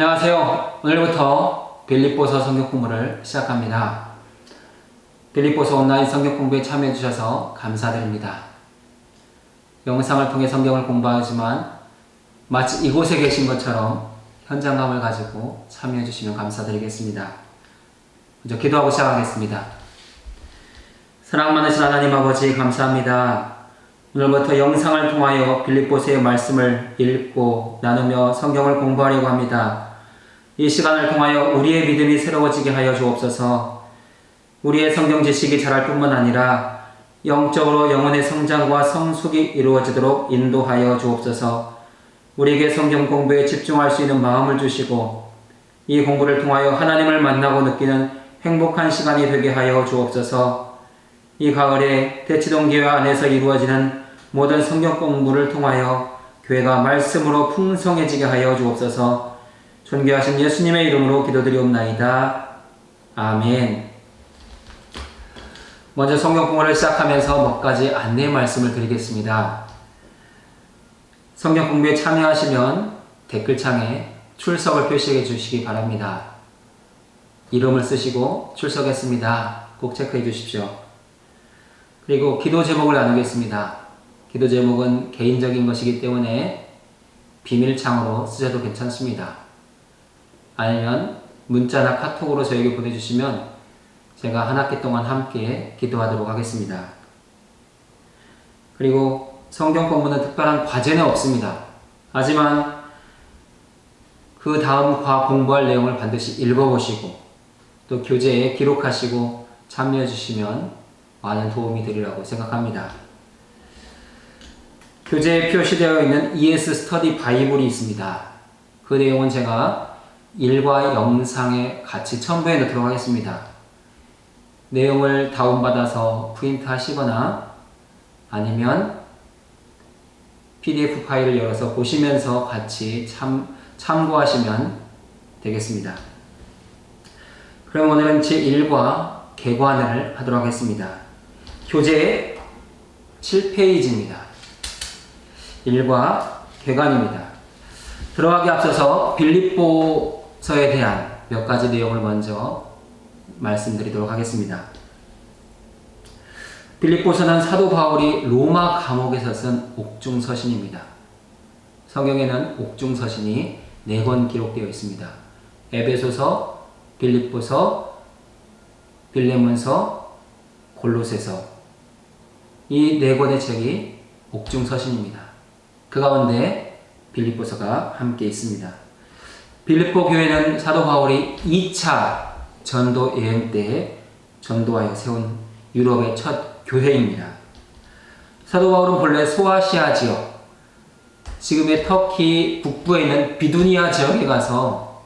안녕하세요. 오늘부터 빌립보서 성경 공부를 시작합니다. 빌립보서 온라인 성경 공부에 참여해 주셔서 감사드립니다. 영상을 통해 성경을 공부하지만 마치 이곳에 계신 것처럼 현장감을 가지고 참여해 주시면 감사드리겠습니다. 먼저 기도하고 시작하겠습니다. 사랑 많으신 하나님 아버지 감사합니다. 오늘부터 영상을 통하여 빌립보서의 말씀을 읽고 나누며 성경을 공부하려고 합니다. 이 시간을 통하여 우리의 믿음이 새로워지게 하여 주옵소서. 우리의 성경 지식이 자랄 뿐만 아니라 영적으로 영혼의 성장과 성숙이 이루어지도록 인도하여 주옵소서. 우리에게 성경 공부에 집중할 수 있는 마음을 주시고 이 공부를 통하여 하나님을 만나고 느끼는 행복한 시간이 되게 하여 주옵소서. 이 가을에 대치동교회 안에서 이루어지는 모든 성경 공부를 통하여 교회가 말씀으로 풍성해지게 하여 주옵소서. 존귀하신 예수님의 이름으로 기도드리옵나이다. 아멘. 먼저 성경 공부를 시작하면서 몇 가지 안내 말씀을 드리겠습니다. 성경 공부에 참여하시면 댓글창에 출석을 표시해 주시기 바랍니다. 이름을 쓰시고 출석했습니다. 꼭 체크해 주십시오. 그리고 기도 제목을 나누겠습니다. 기도 제목은 개인적인 것이기 때문에 비밀창으로 쓰셔도 괜찮습니다. 아니면 문자나 카톡으로 저에게 보내주시면 제가 한 학기 동안 함께 기도하도록 하겠습니다. 그리고 성경 공부는 특별한 과제는 없습니다. 하지만 그 다음 과 공부할 내용을 반드시 읽어보시고 또 교재에 기록하시고 참여해 주시면 많은 도움이 되리라고 생각합니다. 교재에 표시되어 있는 ES 스터디 바이블이 있습니다. 그 내용은 제가 일과 영상에 같이 첨부해 놓도록 하겠습니다. 내용을 다운받아서 프린트 하시거나 아니면 PDF 파일을 열어서 보시면서 같이 참고하시면 되겠습니다. 그럼 오늘은 제1과 개관을 하도록 하겠습니다. 교재 7페이지입니다. 1과 개관입니다. 들어가기 앞서서 빌립보서에 대한 몇 가지 내용을 먼저 말씀드리도록 하겠습니다. 빌립보서는 사도 바울이 로마 감옥에서 쓴 옥중서신입니다. 성경에는 옥중서신이 4권 기록되어 있습니다. 에베소서, 빌립보서, 빌레몬서, 골로새서 이 4권의 책이 옥중서신입니다. 그 가운데 빌립보서가 함께 있습니다. 빌립보 교회는 사도 바울이 2차 전도 여행 때 전도하여 세운 유럽의 첫 교회입니다. 사도 바울은 본래 소아시아 지역, 지금의 터키 북부에 있는 비두니아 지역에 가서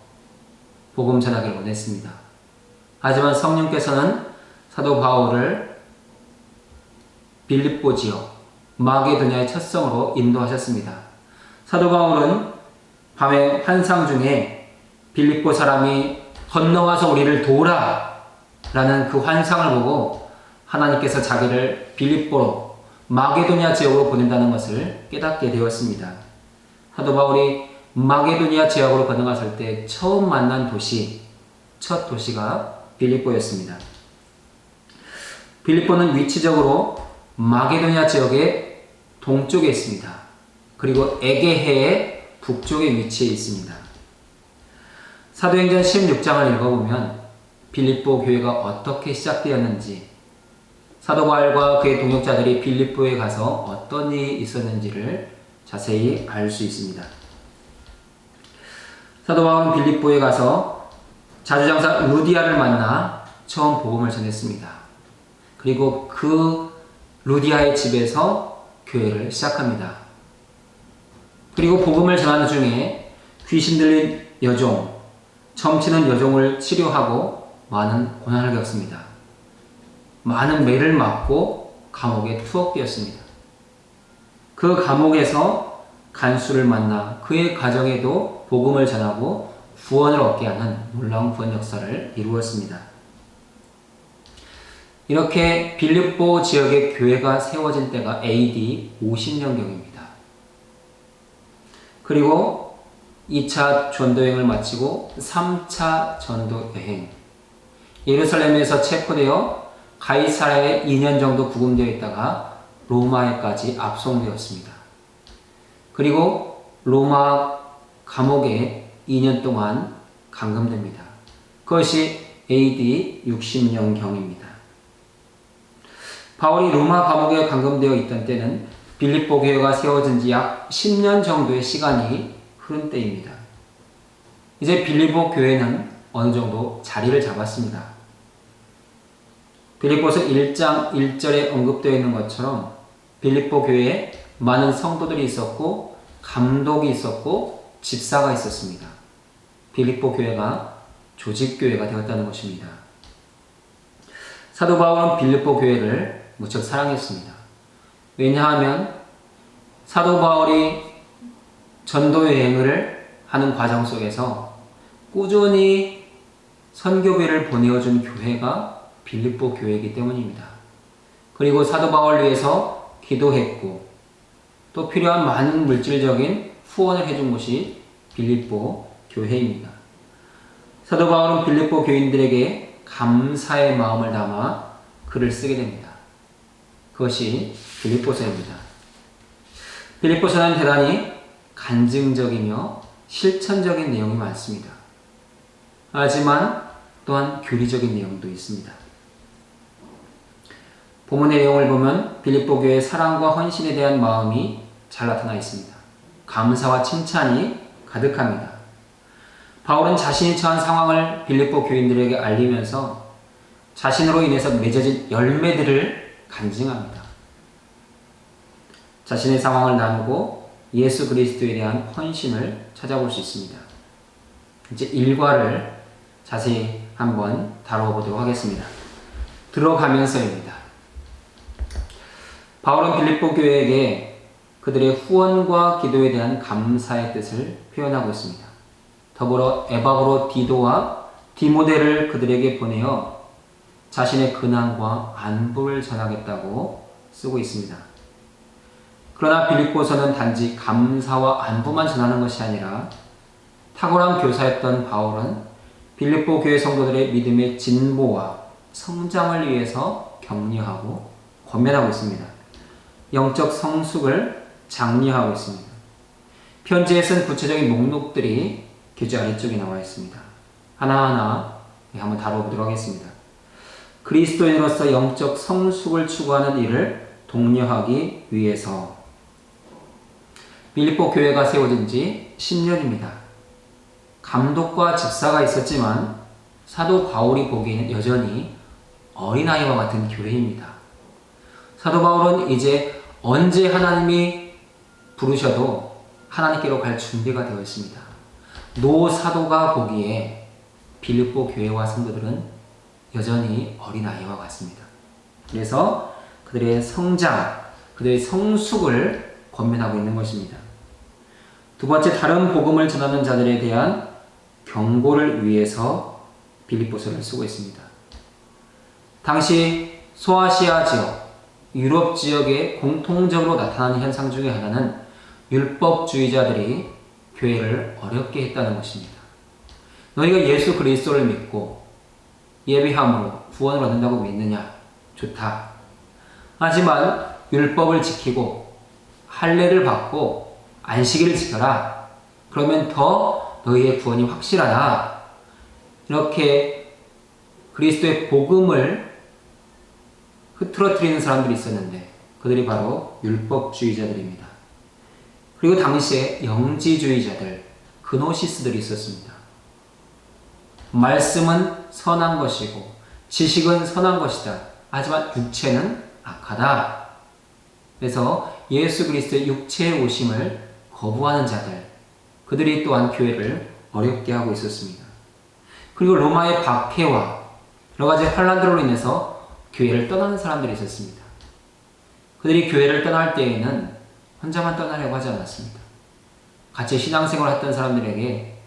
복음 전하기를 원했습니다. 하지만 성령께서는 사도 바울을 빌립보 지역, 마게도냐의 첫성으로 인도하셨습니다. 사도 바울은 밤의 환상 중에 빌립보 사람이 건너와서 우리를 도우라 라는 그 환상을 보고 하나님께서 자기를 빌립보로 마게도냐 지역으로 보낸다는 것을 깨닫게 되었습니다. 사도 바울이 마게도냐 지역으로 건너갔을 때 처음 만난 도시, 첫 도시가 빌립보였습니다. 빌립보는 위치적으로 마게도냐 지역의 동쪽에 있습니다. 그리고 에게해의 북쪽에 위치해 있습니다. 사도행전 16장을 읽어보면 빌립보 교회가 어떻게 시작되었는지, 사도 바울과 그의 동역자들이 빌립보에 가서 어떤 일이 있었는지를 자세히 알 수 있습니다. 사도 바울은 빌립보에 가서 자주장사 루디아를 만나 처음 복음을 전했습니다. 그리고 그 루디아의 집에서 교회를 시작합니다. 그리고 복음을 전하는 중에 귀신 들린 여종, 점치는 여종을 치료하고 많은 고난을 겪습니다. 많은 매를 맞고 감옥에 투옥되었습니다. 그 감옥에서 간수를 만나 그의 가정에도 복음을 전하고 구원을 얻게 하는 놀라운 구원 역사를 이루었습니다. 이렇게 빌립보 지역의 교회가 세워진 때가 AD 50년경입니다. 그리고 2차 전도 여행을 마치고 3차 전도 여행. 예루살렘에서 체포되어 가이사랴에 2년 정도 구금되어 있다가 로마에까지 압송되었습니다. 그리고 로마 감옥에 2년 동안 감금됩니다. 그것이 AD 60년경입니다. 바울이 로마 감옥에 감금되어 있던 때는 빌립보 교회가 세워진 지 약 10년 정도의 시간이 흐른 때입니다. 이제 빌립보 교회는 어느 정도 자리를 잡았습니다. 빌립보서 1장 1절에 언급되어 있는 것처럼 빌립보 교회에 많은 성도들이 있었고 감독이 있었고 집사가 있었습니다. 빌립보 교회가 조직교회가 되었다는 것입니다. 사도 바울은 빌립보 교회를 무척 사랑했습니다. 왜냐하면 사도 바울이 전도 여행을 하는 과정 속에서 꾸준히 선교비를 보내어준 교회가 빌립보 교회이기 때문입니다. 그리고 사도 바울을 위해서 기도했고 또 필요한 많은 물질적인 후원을 해준 곳이 빌립보 교회입니다. 사도 바울은 빌립보 교인들에게 감사의 마음을 담아 글을 쓰게 됩니다. 그것이 빌립보서입니다. 빌립보서는 대단히 간증적이며 실천적인 내용이 많습니다. 하지만 또한 교리적인 내용도 있습니다. 본문의 내용을 보면 빌립보 교회의 사랑과 헌신에 대한 마음이 잘 나타나 있습니다. 감사와 칭찬이 가득합니다. 바울은 자신이 처한 상황을 빌립보 교인들에게 알리면서 자신으로 인해서 맺어진 열매들을 간증합니다. 자신의 상황을 나누고 예수 그리스도에 대한 헌신을 찾아볼 수 있습니다. 이제 일과를 자세히 한번 다뤄보도록 하겠습니다. 들어가면서입니다. 바울은 빌립보 교회에게 그들의 후원과 기도에 대한 감사의 뜻을 표현하고 있습니다. 더불어 에바브로 디도와 디모데를 그들에게 보내어 자신의 근황과 안부를 전하겠다고 쓰고 있습니다. 그러나 빌립보서는 단지 감사와 안부만 전하는 것이 아니라 탁월한 교사였던 바울은 빌립보 교회 성도들의 믿음의 진보와 성장을 위해서 격려하고 권면하고 있습니다. 영적 성숙을 장려하고 있습니다. 편지에 쓴 구체적인 목록들이 교재 아래쪽에 나와 있습니다. 하나하나 한번 다뤄보도록 하겠습니다. 그리스도인으로서 영적 성숙을 추구하는 일을 독려하기 위해서 빌립보 교회가 세워진 지 10년입니다. 감독과 집사가 있었지만 사도 바울이 보기에는 여전히 어린아이와 같은 교회입니다. 사도 바울은 이제 언제 하나님이 부르셔도 하나님께로 갈 준비가 되어 있습니다. 노 사도가 보기에 빌립보 교회와 성도들은 여전히 어린아이와 같습니다. 그래서 그들의 성장, 그들의 성숙을 권면하고 있는 것입니다. 두 번째, 다른 복음을 전하는 자들에 대한 경고를 위해서 빌립보서를 쓰고 있습니다. 당시 소아시아 지역, 유럽 지역에 공통적으로 나타나는 현상 중에 하나는 율법주의자들이 교회를 어렵게 했다는 것입니다. 너희가 예수 그리스도를 믿고 예배함으로 구원을 얻는다고 믿느냐? 좋다. 하지만 율법을 지키고 할례를 받고 안식일을 지켜라. 그러면 더 너희의 구원이 확실하다. 이렇게 그리스도의 복음을 흐트러뜨리는 사람들이 있었는데 그들이 바로 율법주의자들입니다. 그리고 당시에 영지주의자들, 그노시스들이 있었습니다. 말씀은 선한 것이고 지식은 선한 것이다. 하지만 육체는 악하다. 그래서 예수 그리스도의 육체의 오심을 거부하는 자들, 그들이 또한 교회를 어렵게 하고 있었습니다. 그리고 로마의 박해와 여러 가지 환란들로 인해서 교회를 떠나는 사람들이 있었습니다. 그들이 교회를 떠날 때에는 혼자만 떠나려고 하지 않았습니다. 같이 신앙생활을 했던 사람들에게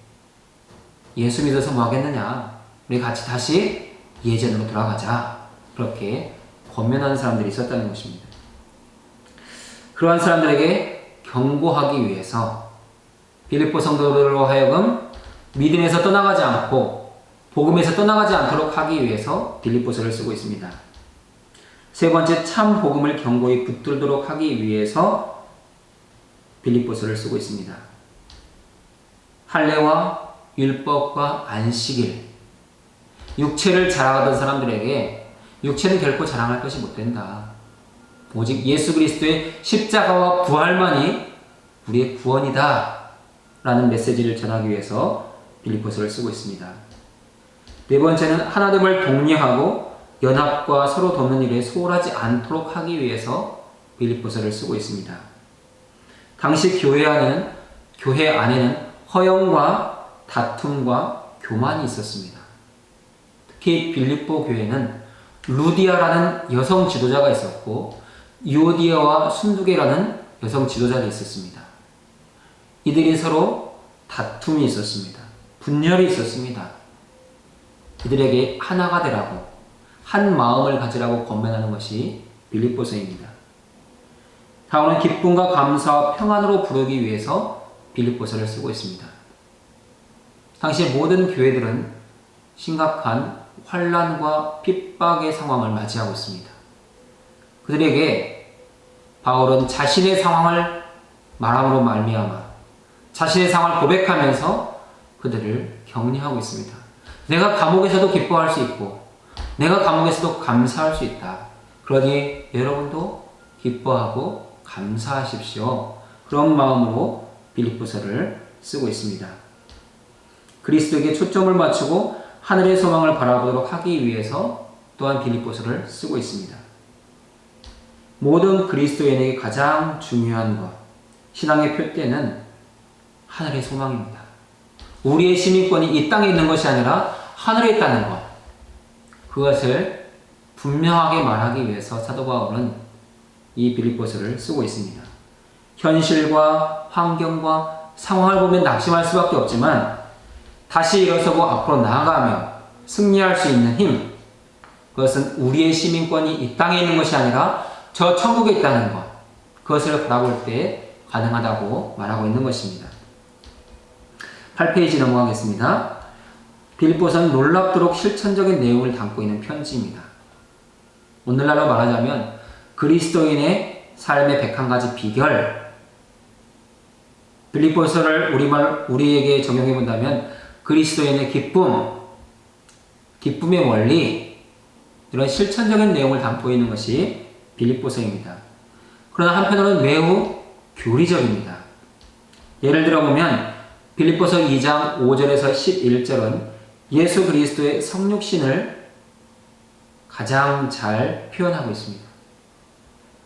예수 믿어서 뭐 하겠느냐? 우리 같이 다시 예전으로 돌아가자. 그렇게 권면하는 사람들이 있었다는 것입니다. 그러한 사람들에게 경고하기 위해서 빌립보 성도들로 하여금 믿음에서 떠나가지 않고 복음에서 떠나가지 않도록 하기 위해서 빌립보서를 쓰고 있습니다. 세 번째, 참 복음을 견고히 붙들도록 하기 위해서 빌립보서를 쓰고 있습니다. 할례와 율법과 안식일, 육체를 자랑하던 사람들에게 육체는 결코 자랑할 것이 못 된다. 오직 예수 그리스도의 십자가와 부활만이 우리의 구원이다 라는 메시지를 전하기 위해서 빌립보서를 쓰고 있습니다. 네 번째는 하나됨을 독려하고 연합과 서로 돕는 일에 소홀하지 않도록 하기 위해서 빌립보서를 쓰고 있습니다. 당시 교회 안에는 허영과 다툼과 교만이 있었습니다. 특히 빌립보 교회는 루디아라는 여성 지도자가 있었고 유오디아와 순두계라는 여성 지도자가 있었습니다. 이들이 서로 다툼이 있었습니다. 분열이 있었습니다. 이들에게 하나가 되라고, 한 마음을 가지라고 권면하는 것이 빌립보서입니다. 다음은 기쁨과 감사와 평안으로 부르기 위해서 빌립보서를 쓰고 있습니다. 당시 모든 교회들은 심각한 환난과 핍박의 상황을 맞이하고 있습니다. 그들에게 바울은 자신의 상황을 말함으로 말미암아 자신의 상황을 고백하면서 그들을 격려하고 있습니다. 내가 감옥에서도 기뻐할 수 있고 내가 감옥에서도 감사할 수 있다. 그러니 여러분도 기뻐하고 감사하십시오. 그런 마음으로 빌립보서를 쓰고 있습니다. 그리스도에게 초점을 맞추고 하늘의 소망을 바라보도록 하기 위해서 또한 빌립보서를 쓰고 있습니다. 모든 그리스도인에게 가장 중요한 것, 신앙의 표대는 하늘의 소망입니다. 우리의 시민권이 이 땅에 있는 것이 아니라 하늘에 있다는 것, 그것을 분명하게 말하기 위해서 사도 바울은 이 빌립보서를 쓰고 있습니다. 현실과 환경과 상황을 보면 낙심할 수밖에 없지만 다시 일어서고 앞으로 나아가며 승리할 수 있는 힘, 그것은 우리의 시민권이 이 땅에 있는 것이 아니라 저 천국에 있다는 것, 그것을 바라볼 때 가능하다고 말하고 있는 것입니다. 8페이지 넘어가겠습니다. 빌립보서는 놀랍도록 실천적인 내용을 담고 있는 편지입니다. 오늘날로 말하자면 그리스도인의 삶의 101가지 비결, 빌립보서를 우리에게 적용해 본다면 그리스도인의 기쁨의 원리, 이런 실천적인 내용을 담고 있는 것이 빌립보서입니다. 그러나 한편으로는 매우 교리적입니다. 예를 들어보면 빌립보서 2장 5절에서 11절은 예수 그리스도의 성육신을 가장 잘 표현하고 있습니다.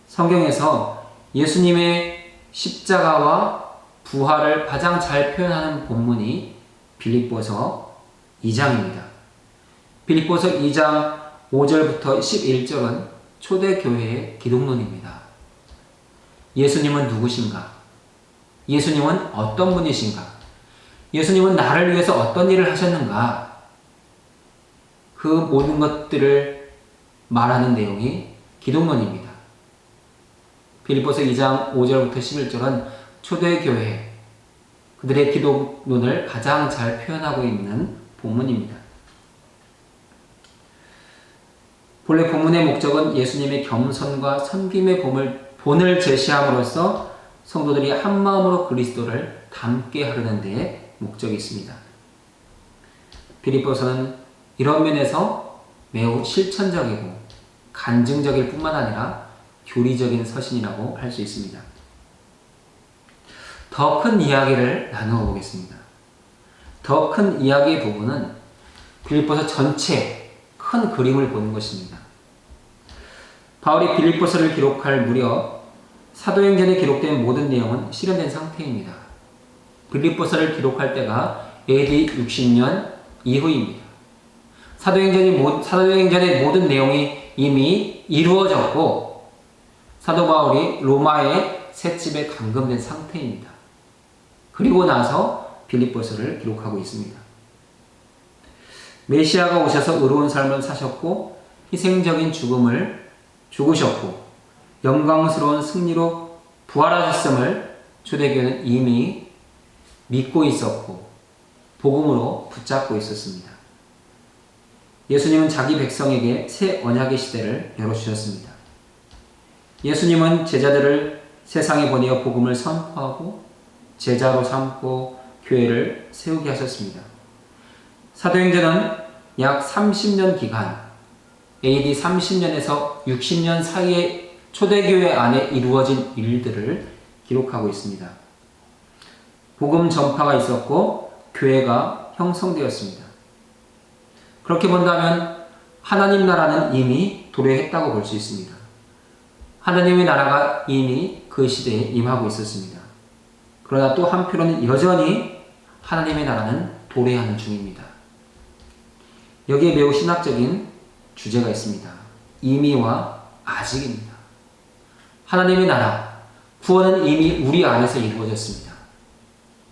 성경에서 예수님의 십자가와 부활을 가장 잘 표현하는 본문이 빌립보서 2장입니다. 빌립보서 2장 5절부터 11절은 초대교회의 기독론입니다. 예수님은 누구신가? 예수님은 어떤 분이신가? 예수님은 나를 위해서 어떤 일을 하셨는가? 그 모든 것들을 말하는 내용이 기독론입니다. 빌립보서 2장 5절부터 11절은 초대교회, 그들의 기독론을 가장 잘 표현하고 있는 본문입니다. 본래 본문의 목적은 예수님의 겸손과 섬김의 본을 제시함으로써 성도들이 한마음으로 그리스도를 닮게 하려는 데 목적이 있습니다. 빌립보서는 이런 면에서 매우 실천적이고 간증적일 뿐만 아니라 교리적인 서신이라고 할 수 있습니다. 더 큰 이야기를 나누어 보겠습니다. 더 큰 이야기의 부분은 빌립보서 전체 큰 그림을 보는 것입니다. 바울이 빌립보서를 기록할 무렵 사도행전에 기록된 모든 내용은 실현된 상태입니다. 빌립보서를 기록할 때가 AD 60년 이후입니다. 사도행전의 모든 내용이 이미 이루어졌고 사도 바울이 로마의 셋집에 감금된 상태입니다. 그리고 나서 빌립보서를 기록하고 있습니다. 메시아가 오셔서 의로운 삶을 사셨고 희생적인 죽음을 죽으셨고 영광스러운 승리로 부활하셨음을 초대교회는 이미 믿고 있었고 복음으로 붙잡고 있었습니다. 예수님은 자기 백성에게 새 언약의 시대를 열어주셨습니다. 예수님은 제자들을 세상에 보내어 복음을 선포하고 제자로 삼고 교회를 세우게 하셨습니다. 사도행전은 약 30년 기간, AD 30년에서 60년 사이의 초대교회 안에 이루어진 일들을 기록하고 있습니다. 복음 전파가 있었고 교회가 형성되었습니다. 그렇게 본다면 하나님 나라는 이미 도래했다고 볼 수 있습니다. 하나님의 나라가 이미 그 시대에 임하고 있었습니다. 그러나 또 한편으로는 여전히 하나님의 나라는 도래하는 중입니다. 여기에 매우 신학적인 주제가 있습니다. 이미와 아직입니다. 하나님의 나라, 구원은 이미 우리 안에서 이루어졌습니다.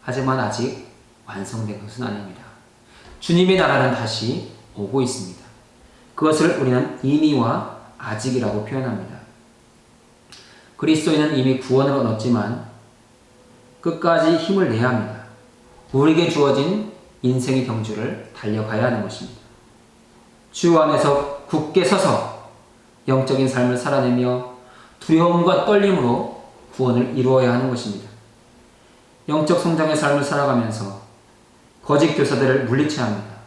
하지만 아직 완성된 것은 아닙니다. 주님의 나라는 다시 오고 있습니다. 그것을 우리는 이미와 아직이라고 표현합니다. 그리스도인은 이미 구원을 얻었지만 끝까지 힘을 내야 합니다. 우리에게 주어진 인생의 경주를 달려가야 하는 것입니다. 주 안에서 굳게 서서 영적인 삶을 살아내며 두려움과 떨림으로 구원을 이루어야 하는 것입니다. 영적 성장의 삶을 살아가면서 거짓 교사들을 물리쳐야 합니다.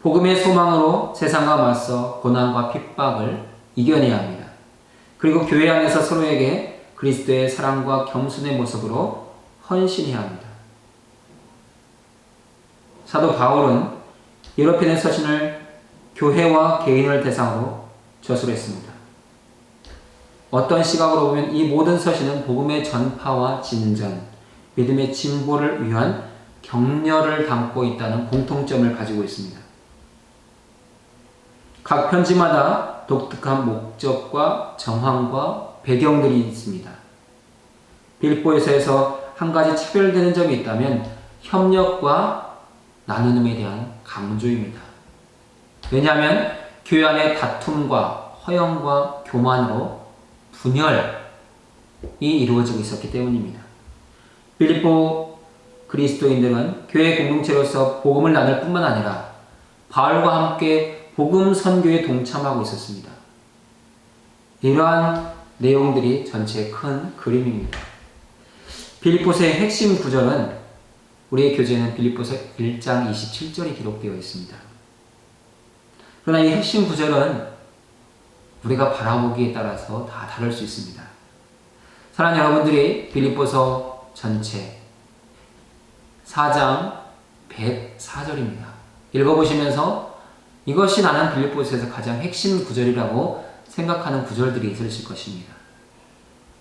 복음의 소망으로 세상과 맞서 고난과 핍박을 이겨내야 합니다. 그리고 교회 안에서 서로에게 그리스도의 사랑과 겸손의 모습으로 헌신해야 합니다. 사도 바울은 유럽인의 서신을 교회와 개인을 대상으로 저술했습니다. 어떤 시각으로 보면 이 모든 서신은 복음의 전파와 진전, 믿음의 진보를 위한 격려를 담고 있다는 공통점을 가지고 있습니다. 각 편지마다 독특한 목적과 정황과 배경들이 있습니다. 빌립보에서에서 한 가지 차별되는 점이 있다면 협력과 나눔에 대한 강조입니다. 왜냐하면 교회 안의 다툼과 허영과 교만으로 분열이 이루어지고 있었기 때문입니다. 빌립보 그리스도인들은 교회 공동체로서 복음을 나눌 뿐만 아니라 바울과 함께 복음 선교에 동참하고 있었습니다. 이러한 내용들이 전체의 큰 그림입니다. 빌립보서의 핵심 구절은 우리의 교재는 빌립보서 1장 27절이 기록되어 있습니다. 그러나 이 핵심 구절은 우리가 바라보기에 따라서 다 다를 수 있습니다. 사랑하는 여러분들이 빌립보서 전체 4장 104절입니다. 읽어보시면서 이것이 나는 빌립보서에서 가장 핵심 구절이라고 생각하는 구절들이 있으실 것입니다.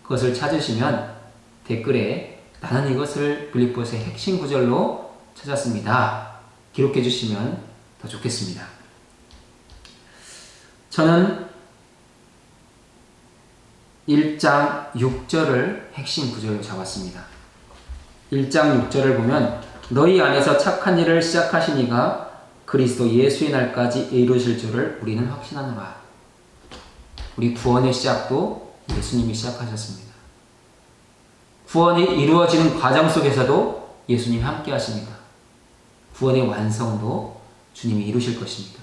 그것을 찾으시면 댓글에 나는 이것을 빌립보서의 핵심 구절로 찾았습니다. 기록해 주시면 더 좋겠습니다. 저는 1장 6절을 핵심 구절로 잡았습니다. 1장 6절을 보면 너희 안에서 착한 일을 시작하신 이가 그리스도 예수의 날까지 이루실 줄을 우리는 확신하노라. 우리 구원의 시작도 예수님이 시작하셨습니다. 구원이 이루어지는 과정 속에서도 예수님이 함께 하십니다. 구원의 완성도 주님이 이루실 것입니다.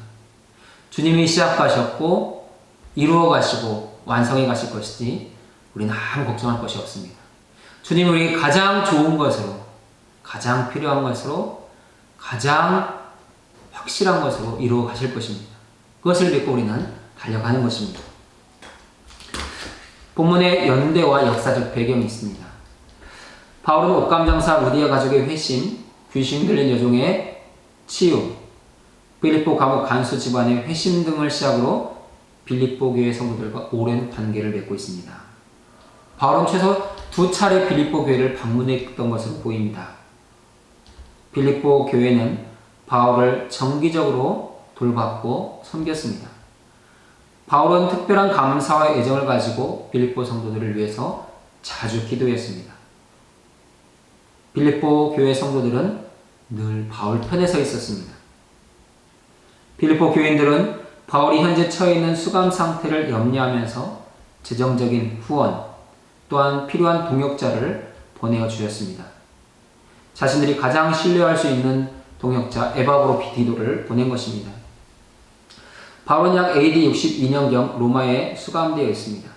주님이 시작하셨고 이루어 가시고 완성해 가실 것이지 우리는 아무 걱정할 것이 없습니다. 주님이 우리에게 가장 좋은 것으로, 가장 필요한 것으로, 가장 확실한 것으로 이루어 가실 것입니다. 그것을 믿고 우리는 달려가는 것입니다. 본문의 연대와 역사적 배경이 있습니다. 바울은 옥감장사 루디아 가족의 회심, 귀신 들린 여종의 치유, 빌립보 감옥 간수 집안의 회심 등을 시작으로 빌립보 교회 성도들과 오랜 관계를 맺고 있습니다. 바울은 최소 2차례 빌립보 교회를 방문했던 것으로 보입니다. 빌립보 교회는 바울을 정기적으로 돌봤고 섬겼습니다. 바울은 특별한 감사와 애정을 가지고 빌립보 성도들을 위해서 자주 기도했습니다. 빌립보 교회 성도들은 늘 바울 편에 서 있었습니다. 빌립보 교인들은 바울이 현재 처해 있는 수감 상태를 염려하면서 재정적인 후원 또한 필요한 동역자를 보내어 주셨습니다. 자신들이 가장 신뢰할 수 있는 동역자 에바브로 디도를 보낸 것입니다. 바울은 약 AD 62년경 로마에 수감되어 있습니다.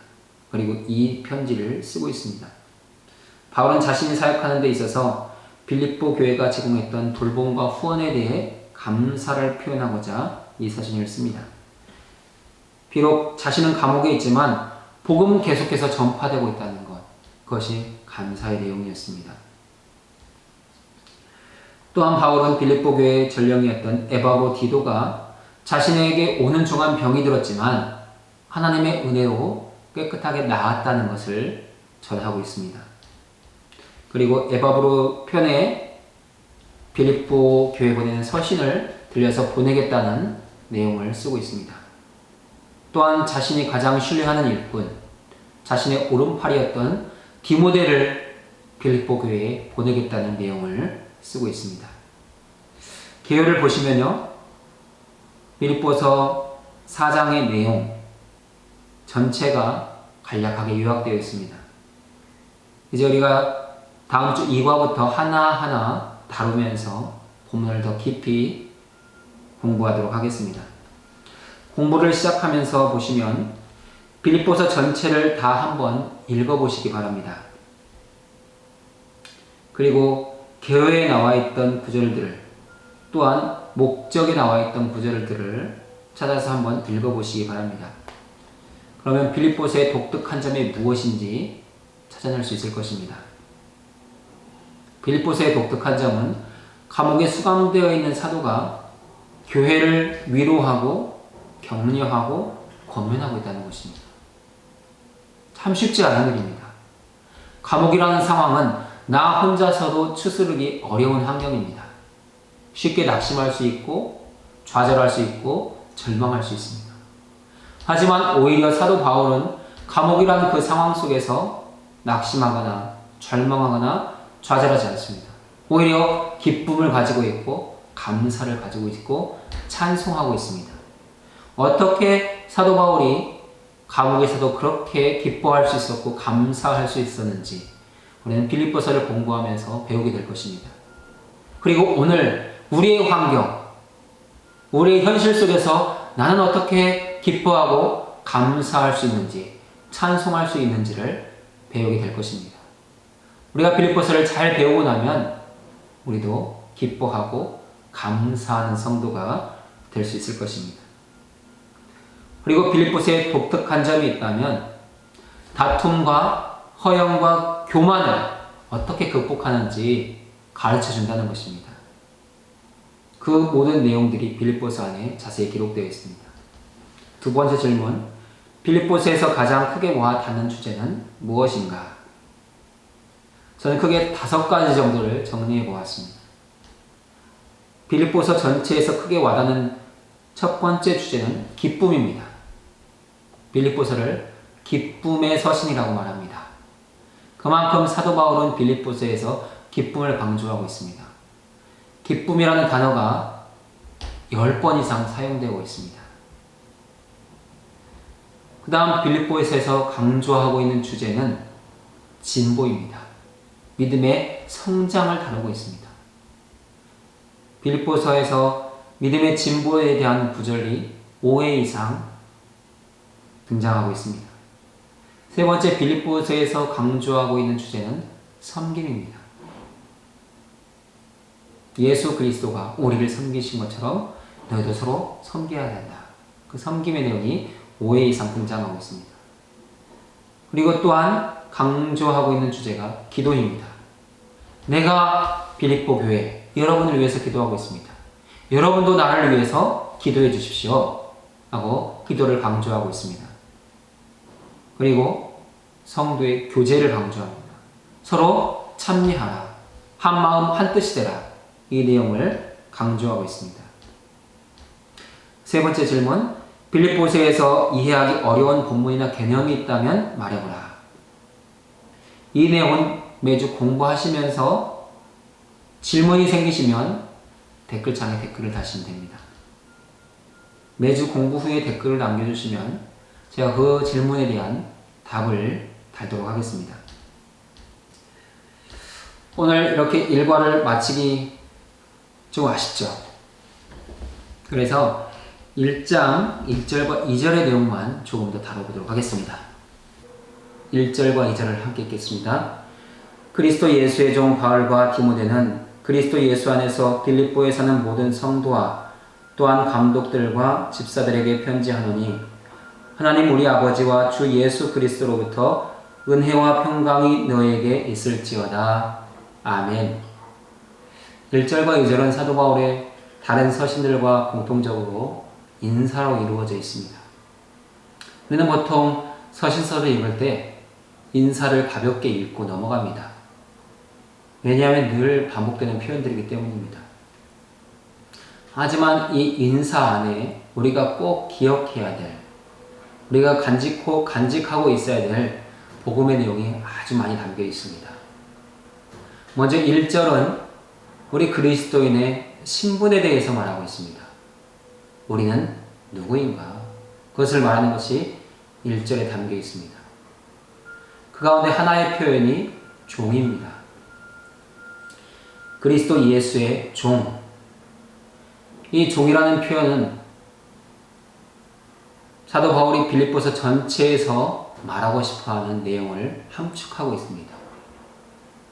그리고 이 편지를 쓰고 있습니다. 바울은 자신이 사역하는 데 있어서 빌립보 교회가 제공했던 돌봄과 후원에 대해 감사를 표현하고자 이 서신을 씁니다. 비록 자신은 감옥에 있지만 복음은 계속해서 전파되고 있다는 것, 그것이 감사의 내용이었습니다. 또한 바울은 빌립보 교회의 전령이었던 에바브로 디도가 자신에게 오는 중한 병이 들었지만 하나님의 은혜로 깨끗하게 나았다는 것을 전하고 있습니다. 그리고 에바브로 편에 빌립보 교회 보내는 서신을 들려서 보내겠다는 내용을 쓰고 있습니다. 또한 자신이 가장 신뢰하는 일꾼, 자신의 오른팔이었던 디모데를 빌립보 교회에 보내겠다는 내용을 쓰고 있습니다. 개요를 보시면요, 빌립보서 4장의 내용 전체가 간략하게 요약되어 있습니다. 이제 우리가 다음 주 2과부터 하나하나 다루면서 본문을 더 깊이 공부하도록 하겠습니다. 공부를 시작하면서 보시면 빌립보서 전체를 다 한번 읽어보시기 바랍니다. 그리고 개요에 나와 있던 구절들, 또한 목적에 나와 있던 구절들을 찾아서 한번 읽어보시기 바랍니다. 그러면 빌립보서의 독특한 점이 무엇인지 찾아낼 수 있을 것입니다. 빌립보서의 독특한 점은 감옥에 수감되어 있는 사도가 교회를 위로하고 격려하고 권면하고 있다는 것입니다. 참 쉽지 않은 일입니다. 감옥이라는 상황은 나 혼자서도 추스르기 어려운 환경입니다. 쉽게 낙심할 수 있고 좌절할 수 있고 절망할 수 있습니다. 하지만 오히려 사도 바울은 감옥이라는 그 상황 속에서 낙심하거나 절망하거나 좌절하지 않습니다. 오히려 기쁨을 가지고 있고 감사를 가지고 있고 찬송하고 있습니다. 어떻게 사도 바울이 감옥에서도 그렇게 기뻐할 수 있었고 감사할 수 있었는지 우리는 빌립보서를 공부하면서 배우게 될 것입니다. 그리고 오늘 우리의 환경, 우리의 현실 속에서 나는 어떻게 기뻐하고 감사할 수 있는지, 찬송할 수 있는지를 배우게 될 것입니다. 우리가 빌립보서를 잘 배우고 나면 우리도 기뻐하고 감사하는 성도가 될 수 있을 것입니다. 그리고 빌립보서에 독특한 점이 있다면 다툼과 허영과 교만을 어떻게 극복하는지 가르쳐 준다는 것입니다. 그 모든 내용들이 빌립보서 안에 자세히 기록되어 있습니다. 두 번째 질문, 빌립보서에서 가장 크게 와 닿는 주제는 무엇인가? 저는 크게 5가지 정도를 정리해 보았습니다. 빌립보서 전체에서 크게 와닿는 첫 번째 주제는 기쁨입니다. 빌립보서를 기쁨의 서신이라고 말합니다. 그만큼 사도 바울은 빌립보서에서 기쁨을 강조하고 있습니다. 기쁨이라는 단어가 10번 이상 사용되고 있습니다. 그 다음 빌립보서에서 강조하고 있는 주제는 진보입니다. 믿음의 성장을 다루고 있습니다. 빌립보서에서 믿음의 진보에 대한 구절이 5회 이상 등장하고 있습니다. 세 번째, 빌립보서에서 강조하고 있는 주제는 섬김입니다. 예수 그리스도가 우리를 섬기신 것처럼 너희도 서로 섬겨야 된다. 그 섬김의 내용이 5회 이상 등장하고 있습니다. 그리고 또한 강조하고 있는 주제가 기도입니다. 내가 빌립보 교회 여러분을 위해서 기도하고 있습니다. 여러분도 나를 위해서 기도해 주십시오. 하고 기도를 강조하고 있습니다. 그리고 성도의 교제를 강조합니다. 서로 참여하라. 한 마음 한 뜻이 되라. 이 내용을 강조하고 있습니다. 세 번째 질문, 빌립보서에서 이해하기 어려운 본문이나 개념이 있다면 말해보라. 이 내용은 매주 공부하시면서 질문이 생기시면 댓글창에 댓글을 다시면 됩니다. 매주 공부 후에 댓글을 남겨주시면 제가 그 질문에 대한 답을 달도록 하겠습니다. 오늘 이렇게 일과를 마치기 좀 아쉽죠. 그래서 1장 1절과 2절의 내용만 조금 더 다뤄보도록 하겠습니다. 1절과 2절을 함께 읽겠습니다. 그리스도 예수의 종 바울과 디모데는 그리스도 예수 안에서 빌립보에 사는 모든 성도와 또한 감독들과 집사들에게 편지하노니 하나님 우리 아버지와 주 예수 그리스도로부터 은혜와 평강이 너에게 있을지어다. 아멘. 1절과 2절은 사도 바울의 다른 서신들과 공통적으로 인사로 이루어져 있습니다. 우리는 보통 서신서를 읽을 때 인사를 가볍게 읽고 넘어갑니다. 왜냐하면 늘 반복되는 표현들이기 때문입니다. 하지만 이 인사 안에 우리가 꼭 기억해야 될, 우리가 간직하고 있어야 될 복음의 내용이 아주 많이 담겨 있습니다. 먼저 1절은 우리 그리스도인의 신분에 대해서 말하고 있습니다. 우리는 누구인가? 그것을 말하는 것이 1절에 담겨 있습니다. 그 가운데 하나의 표현이 종입니다. 그리스도 예수의 종. 이 종이라는 표현은 사도 바울이 빌립보서 전체에서 말하고 싶어하는 내용을 함축하고 있습니다.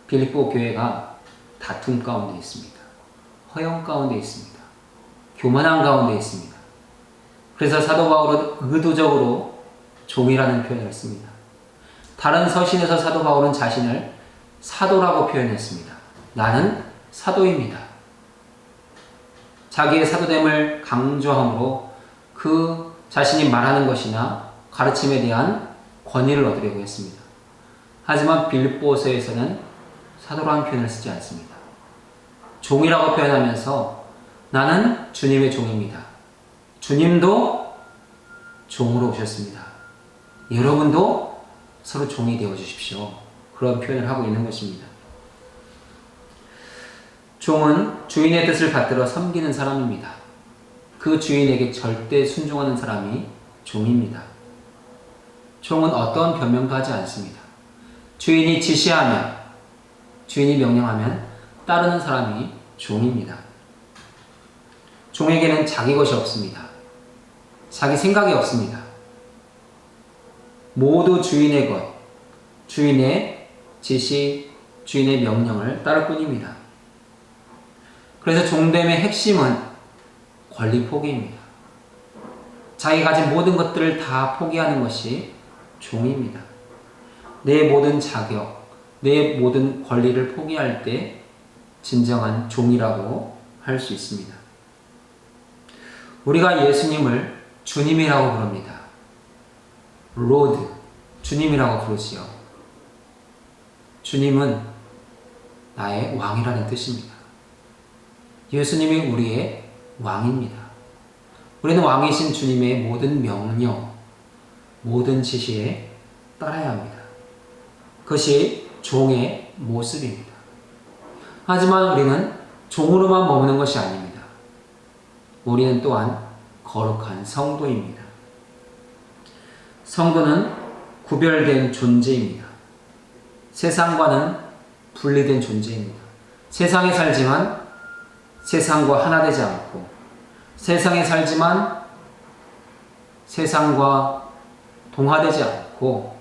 빌립보 교회가 다툼 가운데 있습니다. 허영 가운데 있습니다. 교만한 가운데 있습니다. 그래서 사도 바울은 의도적으로 종이라는 표현을 씁니다. 다른 서신에서 사도 바울은 자신을 사도라고 표현했습니다. 나는 사도입니다. 자기의 사도됨을 강조함으로 그 자신이 말하는 것이나 가르침에 대한 권위를 얻으려고 했습니다. 하지만 빌립보서에서는 사도라는 표현을 쓰지 않습니다. 종이라고 표현하면서 나는 주님의 종입니다. 주님도 종으로 오셨습니다. 여러분도 서로 종이 되어 주십시오. 그런 표현을 하고 있는 것입니다. 종은 주인의 뜻을 받들어 섬기는 사람입니다. 그 주인에게 절대 순종하는 사람이 종입니다. 종은 어떤 변명도 하지 않습니다. 주인이 지시하면, 주인이 명령하면 따르는 사람이 종입니다. 종에게는 자기 것이 없습니다. 자기 생각이 없습니다. 모두 주인의 것, 주인의 지시, 주인의 명령을 따를 뿐입니다. 그래서 종됨의 핵심은 권리 포기입니다. 자기 가진 모든 것들을 다 포기하는 것이 종입니다. 내 모든 자격, 내 모든 권리를 포기할 때 진정한 종이라고 할 수 있습니다. 우리가 예수님을 주님이라고 부릅니다. 로드, 주님이라고 부르지요. 주님은 나의 왕이라는 뜻입니다. 예수님이 우리의 왕입니다. 우리는 왕이신 주님의 모든 명령, 모든 지시에 따라야 합니다. 그것이 종의 모습입니다. 하지만 우리는 종으로만 머무는 것이 아닙니다. 우리는 또한 거룩한 성도입니다. 성도는 구별된 존재입니다. 세상과는 분리된 존재입니다. 세상에 살지만 세상과 하나 되지 않고, 세상에 살지만 세상과 동화되지 않고,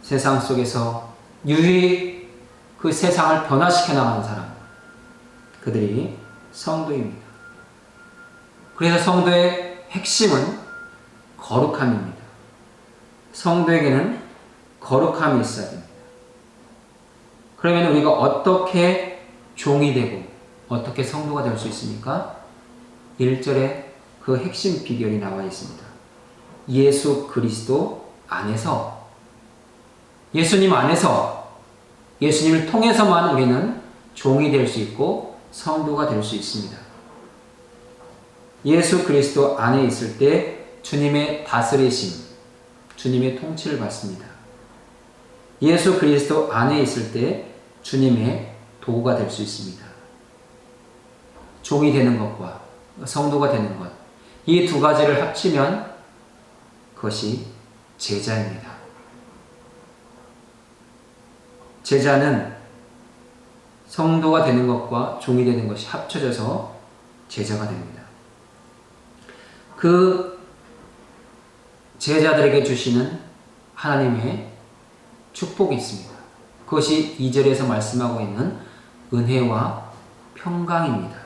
세상 속에서 유일히 그 세상을 변화시켜 나가는 사람, 그들이 성도입니다. 그래서 성도의 핵심은 거룩함입니다. 성도에게는 거룩함이 있어야 됩니다. 그러면 우리가 어떻게 종이 되고 어떻게 성도가 될 수 있습니까? 1절에 그 핵심 비결이 나와 있습니다. 예수 그리스도 안에서, 예수님 안에서, 예수님을 통해서만 우리는 종이 될 수 있고 성도가 될 수 있습니다. 예수 그리스도 안에 있을 때 주님의 다스리심, 주님의 통치를 받습니다. 예수 그리스도 안에 있을 때 주님의 도구가 될 수 있습니다. 종이 되는 것과 성도가 되는 것, 이 두 가지를 합치면 그것이 제자입니다. 제자는 성도가 되는 것과 종이 되는 것이 합쳐져서 제자가 됩니다. 그 제자들에게 주시는 하나님의 축복이 있습니다. 그것이 2절에서 말씀하고 있는 은혜와 평강입니다.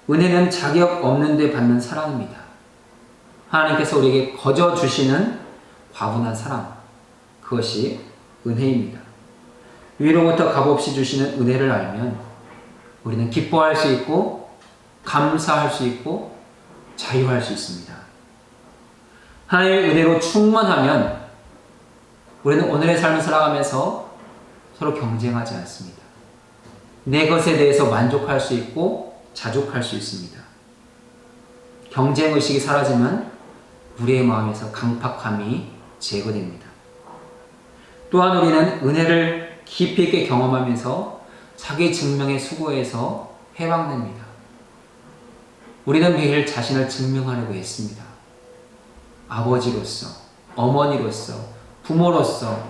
은혜는 자격 없는데 받는 사랑입니다. 하나님께서 우리에게 거저 주시는 과분한 사랑, 그것이 은혜입니다. 위로부터 값없이 주시는 은혜를 알면 우리는 기뻐할 수 있고 감사할 수 있고 자유할 수 있습니다. 하나님의 은혜로 충만하면 우리는 오늘의 삶을 살아가면서 서로 경쟁하지 않습니다. 내 것에 대해서 만족할 수 있고 자족할 수 있습니다. 경쟁의식이 사라지면 우리의 마음에서 강팍함이 제거됩니다. 또한 우리는 은혜를 깊이 있게 경험하면서 자기 증명의 수고에서 해방됩니다. 우리는 매일 자신을 증명하려고 했습니다. 아버지로서, 어머니로서, 부모로서,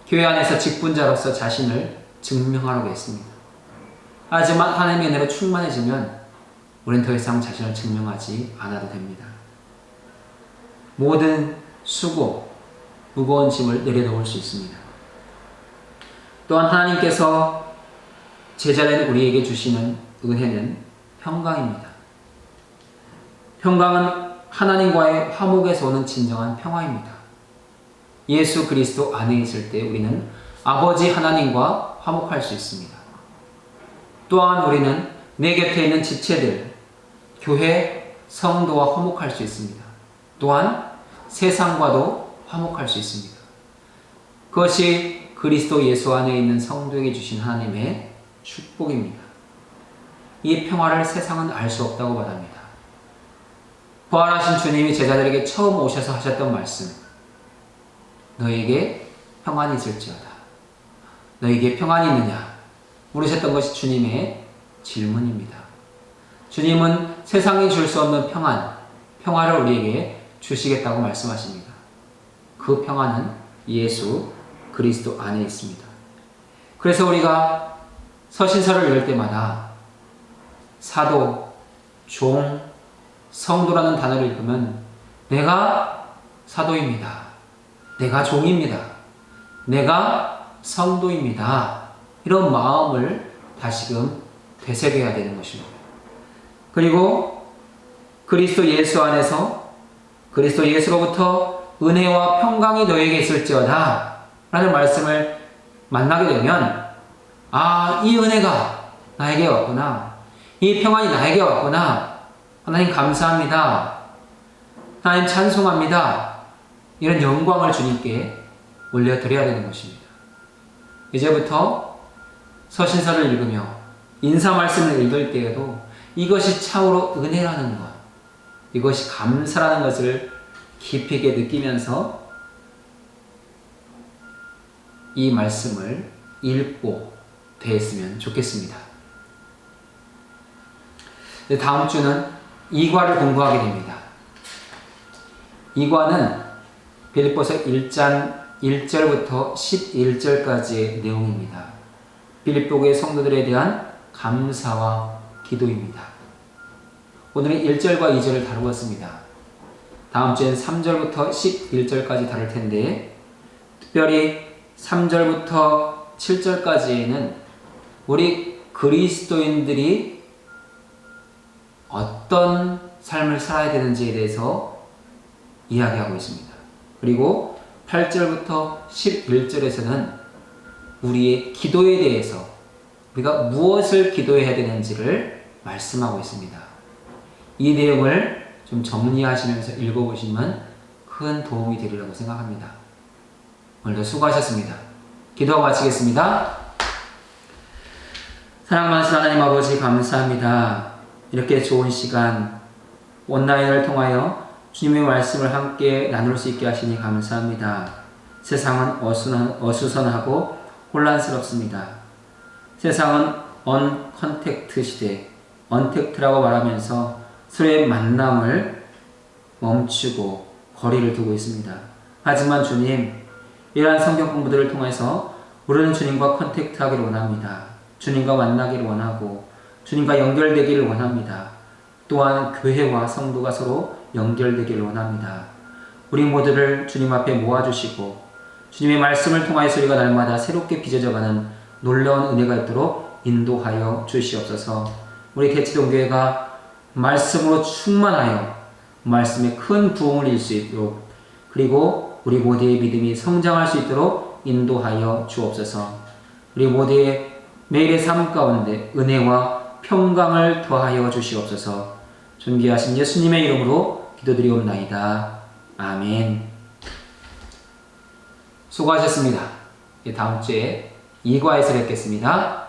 교회 안에서 직분자로서 자신을 증명하려고 했습니다. 하지만 하나님의 은혜로 충만해지면 우리는 더 이상 자신을 증명하지 않아도 됩니다. 모든 수고, 무거운 짐을 내려놓을 수 있습니다. 또한 하나님께서 제자된 우리에게 주시는 은혜는 평강입니다. 평강은 하나님과의 화목에서 오는 진정한 평화입니다. 예수 그리스도 안에 있을 때 우리는 아버지 하나님과 화목할 수 있습니다. 또한 우리는 내 곁에 있는 지체들, 교회, 성도와 화목할 수 있습니다. 또한 세상과도 화목할 수 있습니다. 그것이 그리스도 예수 안에 있는 성도에게 주신 하나님의 축복입니다. 이 평화를 세상은 알 수 없다고 말합니다. 부활하신 주님이 제자들에게 처음 오셔서 하셨던 말씀, 너에게 평안이 있을지어다. 너에게 평안이 있느냐? 물으셨던 것이 주님의 질문입니다. 주님은 세상이 줄 수 없는 평화를 우리에게 주시겠다고 말씀하십니다. 그 평안은 예수 그리스도 안에 있습니다. 그래서 우리가 서신서를 읽을 때마다 사도, 종, 성도라는 단어를 읽으면 내가 사도입니다. 내가 종입니다. 내가 성도입니다. 이런 마음을 다시금 되새겨야 되는 것입니다. 그리고 그리스도 예수 안에서 그리스도 예수로부터 은혜와 평강이 너에게 있을지어다 라는 말씀을 만나게 되면 이 은혜가 나에게 왔구나. 이 평안이 나에게 왔구나. 하나님 감사합니다. 하나님 찬송합니다. 이런 영광을 주님께 올려드려야 되는 것입니다. 이제부터 서신서를 읽으며 인사 말씀을 읽을 때에도 이것이 참으로 은혜라는 것, 이것이 감사라는 것을 깊이 있게 느끼면서 이 말씀을 읽고 대했으면 좋겠습니다. 다음 주는 2과를 공부하게 됩니다. 2과는 빌립보서 1장 1절부터 11절까지의 내용입니다. 빌립보교의 성도들에 대한 감사와 기도입니다. 오늘은 1절과 2절을 다루었습니다. 다음 주엔 3절부터 11절까지 다룰 텐데 특별히 3절부터 7절까지에는 우리 그리스도인들이 어떤 삶을 살아야 되는지에 대해서 이야기하고 있습니다. 그리고 8절부터 11절에서는 우리의 기도에 대해서 우리가 무엇을 기도해야 되는지를 말씀하고 있습니다. 이 내용을 좀 정리하시면서 읽어보시면 큰 도움이 되리라고 생각합니다. 오늘도 수고하셨습니다. 기도하고 마치겠습니다. 사랑 많으신 하나님 아버지 감사합니다. 이렇게 좋은 시간 온라인을 통하여 주님의 말씀을 함께 나눌 수 있게 하시니 감사합니다. 세상은 어수선하고 혼란스럽습니다. 세상은 언컨택트 시대, 언택트라고 말하면서 서로의 만남을 멈추고 거리를 두고 있습니다. 하지만 주님, 이러한 성경 공부들을 통해서 우리는 주님과 컨택트하기를 원합니다. 주님과 만나기를 원하고 주님과 연결되기를 원합니다. 또한 교회와 성도가 서로 연결되기를 원합니다. 우리 모두를 주님 앞에 모아주시고 주님의 말씀을 통하여 우리가 날마다 새롭게 빚어져가는 놀라운 은혜가 있도록 인도하여 주시옵소서. 우리 대치동교회가 말씀으로 충만하여 말씀에 큰 부흥을 이룰 수 있도록, 그리고 우리 모두의 믿음이 성장할 수 있도록 인도하여 주옵소서. 우리 모두의 매일의 삶 가운데 은혜와 평강을 더하여 주시옵소서. 존귀하신 예수님의 이름으로 기도드리옵나이다. 아멘. 수고하셨습니다. 다음 주에 2과에서 뵙겠습니다.